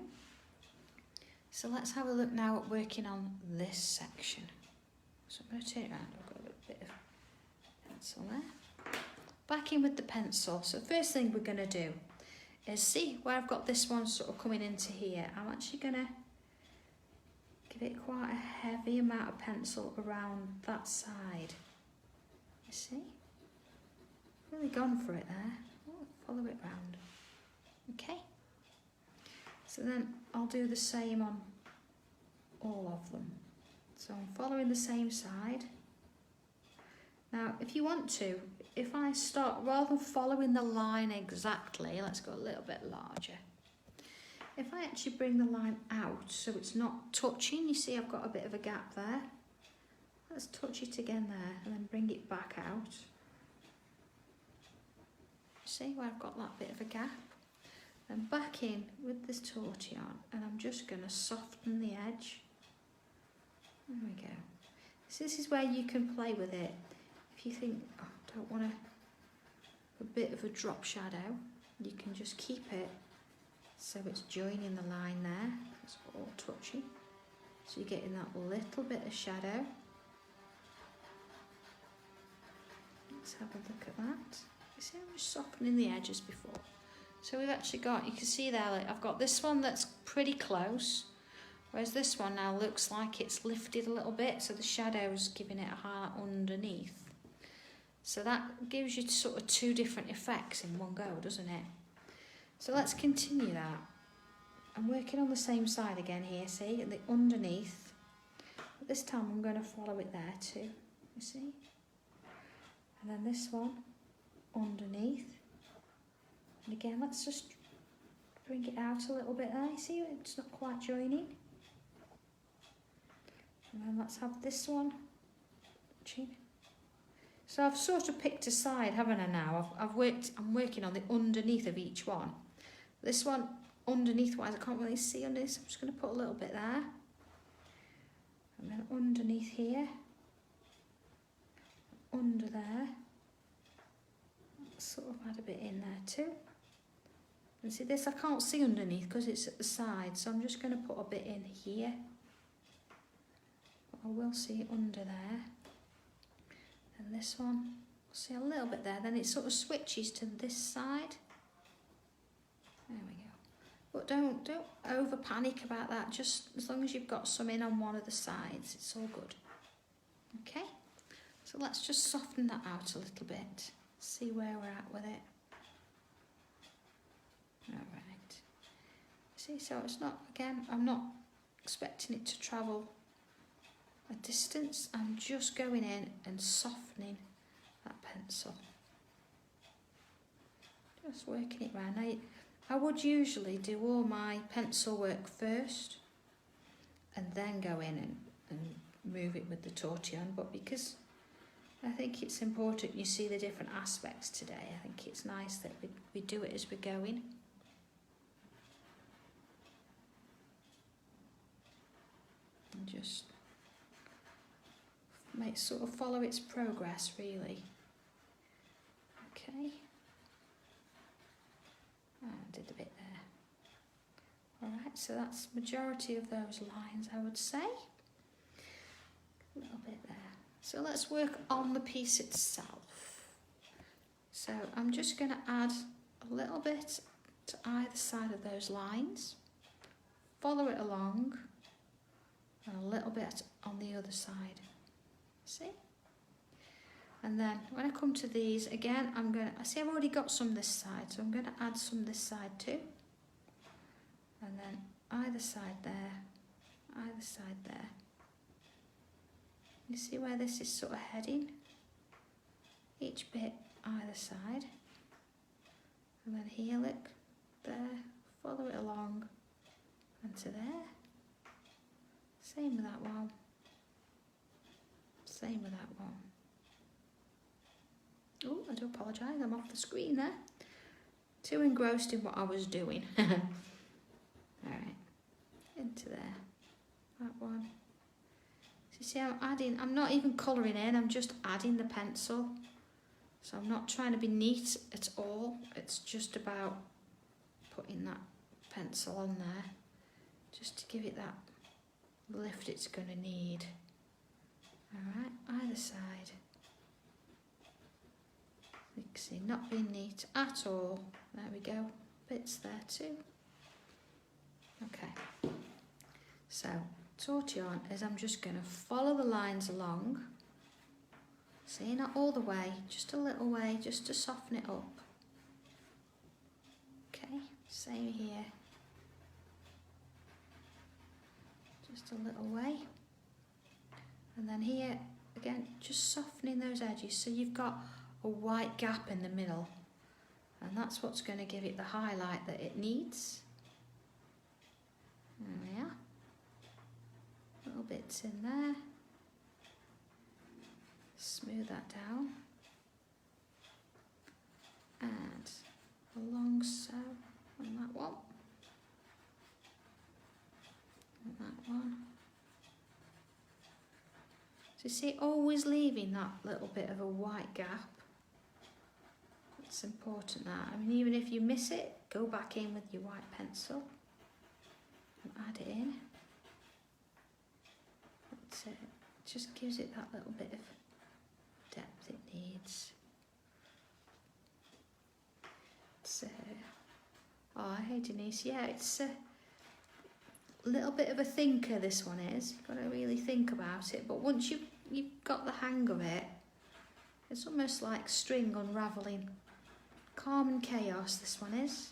So let's have a look now at working on this section. So I'm going to turn it around. I've got a bit of pencil there. Back in with the pencil. So the first thing we're going to do is see where I've got this one sort of coming into here. I'm actually going to give it quite a heavy amount of pencil around that side. You see? Really gone for it there. Oh, follow it round. Okay. So then I'll do the same on all of them. So I'm following the same side. Now, if you want to, if I start, rather than following the line exactly, let's go a little bit larger. If I actually bring the line out so it's not touching, you see I've got a bit of a gap there. Let's touch it again there and then bring it back out. See where I've got that bit of a gap? Then back in with this tortillon, and I'm just going to soften the edge. There we go. So this is where you can play with it. If you think, oh, I don't want a bit of a drop shadow, you can just keep it so it's joining the line there. It's all touchy. So you're getting that little bit of shadow. Let's have a look at that. You see I'm just softening the edges before. So we've actually got, you can see there, like, I've got this one that's pretty close. Whereas this one now looks like it's lifted a little bit, so the shadow's giving it a highlight underneath. So that gives you sort of two different effects in one go, doesn't it? So let's continue that. I'm working on the same side again here, see, the underneath. But this time I'm going to follow it there too, you see? And then this one underneath. And again, let's just bring it out a little bit there, you see, it's not quite joining. And then let's have this one. So I've sort of picked a side, haven't I now? I'm working on the underneath of each one. This one, underneath wise, I can't really see underneath, so I'm just going to put a little bit there. And then underneath here. Under there. Sort of add a bit in there too. And see this, I can't see underneath because it's at the side, so I'm just going to put a bit in here. I will see under there, and this one, I'll see a little bit there, then it sort of switches to this side. There we go. But don't over panic about that, just as long as you've got some in on one of the sides, it's all good. Okay, so let's just soften that out a little bit, see where we're at with it. Alright, see, so it's not, again, I'm not expecting it to travel a distance, I'm just going in and softening that pencil. Just working it round. Now, I would usually do all my pencil work first and then go in and move it with the tortillon, but because I think it's important you see the different aspects today, I think it's nice that we do it as we're going. And just sort of follow its progress, really. Okay. I did a bit there. Alright, so that's the majority of those lines, I would say. A little bit there. So let's work on the piece itself. So I'm just going to add a little bit to either side of those lines. Follow it along. And a little bit on the other side. See? And then when I come to these, again, I see I've already got some this side, so I'm going to add some this side too. And then either side there, either side there. You see where this is sort of heading? Each bit either side. And then here, look, there, follow it along, and to there. Same with that one. Same with that one. Oh, I do apologise, I'm off the screen there. Too engrossed in what I was doing. Alright, into there. That one. So you see I'm not even colouring in, I'm just adding the pencil. So I'm not trying to be neat at all. It's just about putting that pencil on there. Just to give it that lift it's going to need. Alright, either side. You can see, not being neat at all. There we go, bits there too. Okay, so tortillon is I'm just going to follow the lines along. See, not all the way, just a little way, just to soften it up. Okay, same here. Just a little way. And then here, again, just softening those edges so you've got a white gap in the middle. And that's what's going to give it the highlight that it needs. There we are. Little bits in there. Smooth that down. And along so on that one. And that one. So you see, always leaving that little bit of a white gap. It's important that. I mean, even if you miss it, go back in with your white pencil and add it in. That's it. It just gives it that little bit of depth it needs. So, oh, hey Denise, yeah, it's little bit of a thinker, this one is. You've got to really think about it. But once you've got the hang of it, it's almost like string unravelling. Calm and chaos, this one is.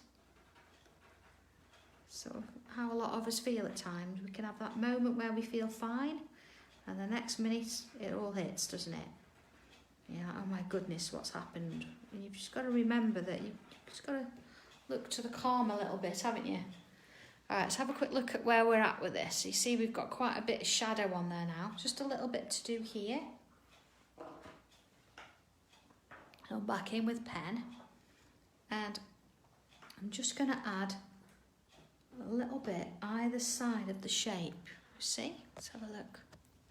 Sort of how a lot of us feel at times. We can have that moment where we feel fine, and the next minute it all hits, doesn't it? Yeah, oh my goodness, what's happened? And you've just got to remember that you've just got to look to the calm a little bit, haven't you? All right, let's have a quick look at where we're at with this. You see we've got quite a bit of shadow on there now. Just a little bit to do here. I'll back in with pen. And I'm just going to add a little bit either side of the shape. See? Let's have a look.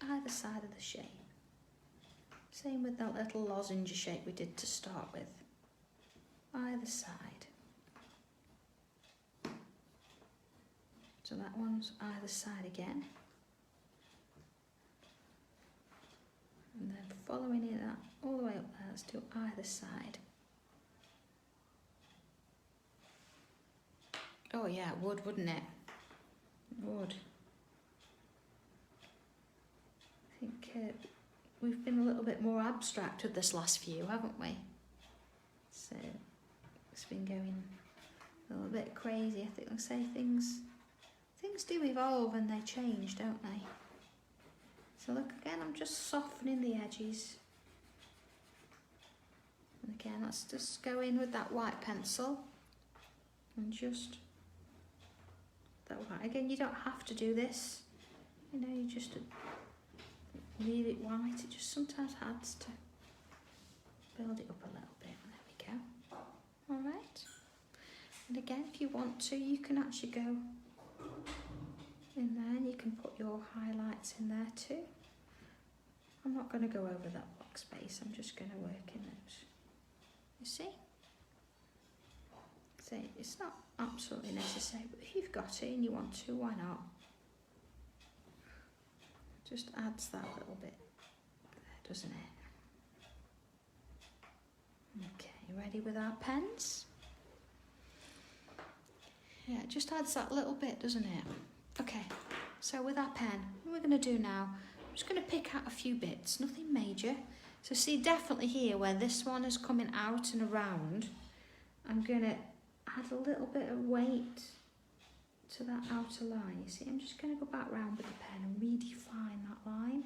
Either side of the shape. Same with that little lozenge shape we did to start with. Either side. So that one's either side again. And then following it up all the way up there, let's do either side. Oh yeah, it would, wouldn't it? It would. I think we've been a little bit more abstract with this last few, haven't we? So it's been going a little bit crazy. I think I'll say things do evolve and they change, don't they? So look, again, I'm just softening the edges. And again, let's just go in with that white pencil and just that white. Again, you don't have to do this. You know, you just leave it white. It just sometimes adds to build it up a little bit. There we go. All right. And again, if you want to, you can actually go in there and you can put your highlights in there too. I'm not going to go over that block space. I'm just going to work in those. You see? So it's not absolutely necessary, but if you've got it and you want to, why not? Just adds that little bit there, doesn't it? Okay, ready with our pens? Yeah, it just adds that little bit, doesn't it? Okay, so with our pen, what we're going to do now, I'm just going to pick out a few bits, nothing major. So see, definitely here where this one is coming out and around, I'm going to add a little bit of weight to that outer line. You see, I'm just going to go back round with the pen and redefine that line.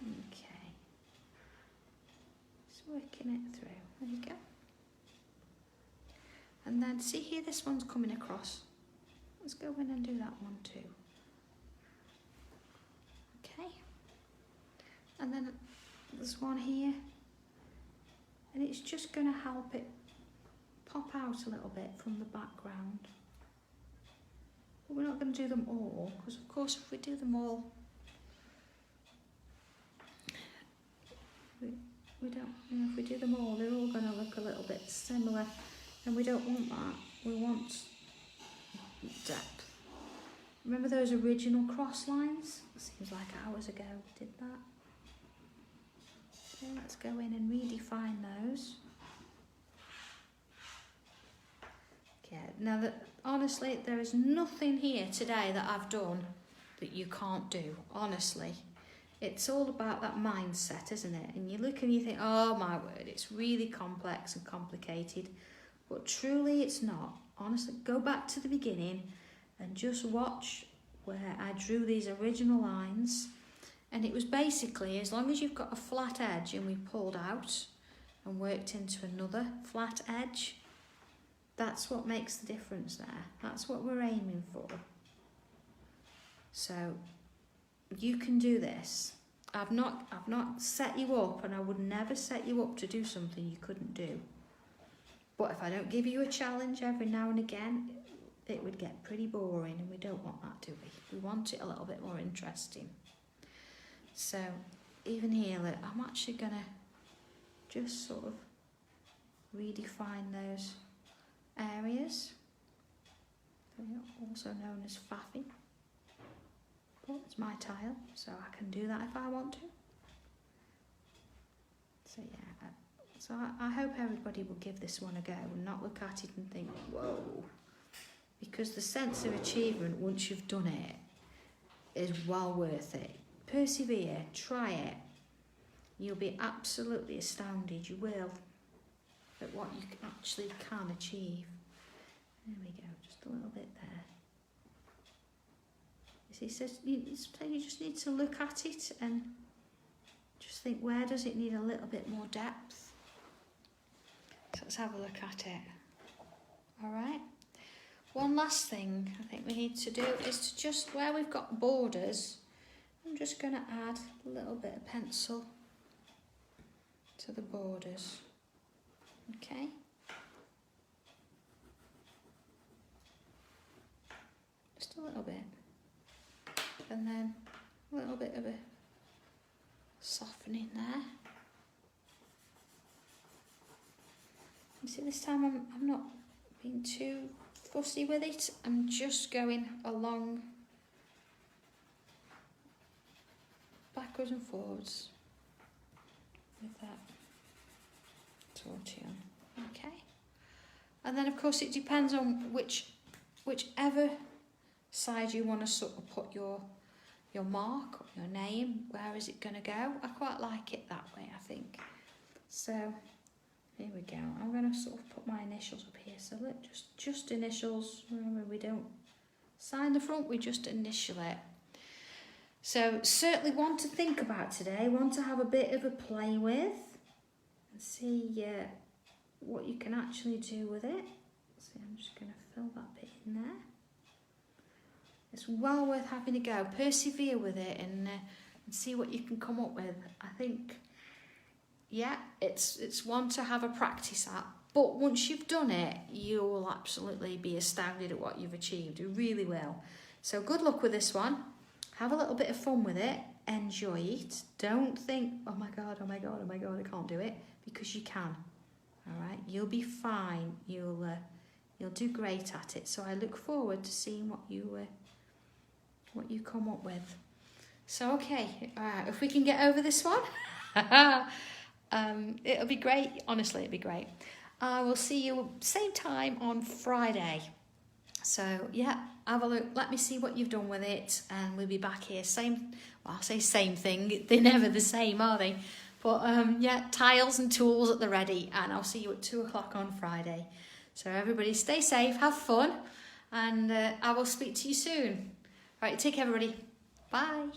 Okay. Just working it through. There you go. And then see here, this one's coming across. Let's go in and do that one too. Okay. And then there's one here. And it's just going to help it pop out a little bit from the background. But we're not going to do them all, because of course if we do them all, we don't, you know, if we do them all, they're all going to look a little bit similar, and we don't want that. We want depth. Remember those original cross lines? It seems like hours ago we did that. Okay, let's go in and redefine those. Okay, now that honestly, there is nothing here today that I've done that you can't do, honestly. It's all about that mindset, isn't it? And you look and you think, oh my word, it's really complex and complicated. But truly it's not. Honestly, go back to the beginning and just watch where I drew these original lines. And it was basically, as long as you've got a flat edge and we pulled out and worked into another flat edge, that's what makes the difference there. That's what we're aiming for. So you can do this. I've not set you up, and I would never set you up to do something you couldn't do. But if I don't give you a challenge every now and again, it would get pretty boring, and we don't want that, do we? We want it a little bit more interesting. So even here, look, I'm actually going to just sort of redefine those areas. Also known as faffing. But it's my tile, so I can do that if I want to. So yeah, so I hope everybody will give this one a go and not look at it and think, whoa, because the sense of achievement once you've done it is well worth it. Persevere, try it. You'll be absolutely astounded, you will, at what you actually can achieve. There we go, just a little bit there. You see, sometimes you just need to look at it and just think, where does it need a little bit more depth? So let's have a look at it. All right. One last thing I think we need to do is to just, where we've got borders, I'm just going to add a little bit of pencil to the borders. Okay. Just a little bit. And then a little bit of a softening there. You see, this time I'm not being too fussy with it. I'm just going along backwards and forwards with that tortillon. Okay. And then of course it depends on whichever side you want to sort of put your mark or your name. Where is it going to go? I quite like it that way, I think. So here we go. I'm going to sort of put my initials up here. So look, just initials. Remember, we don't sign the front, we just initial it. So certainly one to think about today, one to have a bit of a play with and see what you can actually do with it. So I'm just going to fill that bit in there. It's well worth having a go. Persevere with it and see what you can come up with. I think, yeah, it's one to have a practice at. But once you've done it, you will absolutely be astounded at what you've achieved. You really will. So good luck with this one. Have a little bit of fun with it. Enjoy it. Don't think, oh my God, oh my God, oh my God, I can't do it. Because you can. All right, you'll be fine. You'll do great at it. So I look forward to seeing what you come up with. So okay, if we can get over this one, it'll be great. Honestly, it'll be great. I will see you same time on Friday. So yeah, have a look. Let me see what you've done with it, and we'll be back here. Same. Well, I'll say same thing. They're never the same, are they? But yeah, tiles and tools at the ready, and I'll see you at 2 o'clock on Friday. So everybody, stay safe, have fun, and I will speak to you soon. All right, take care, everybody. Bye.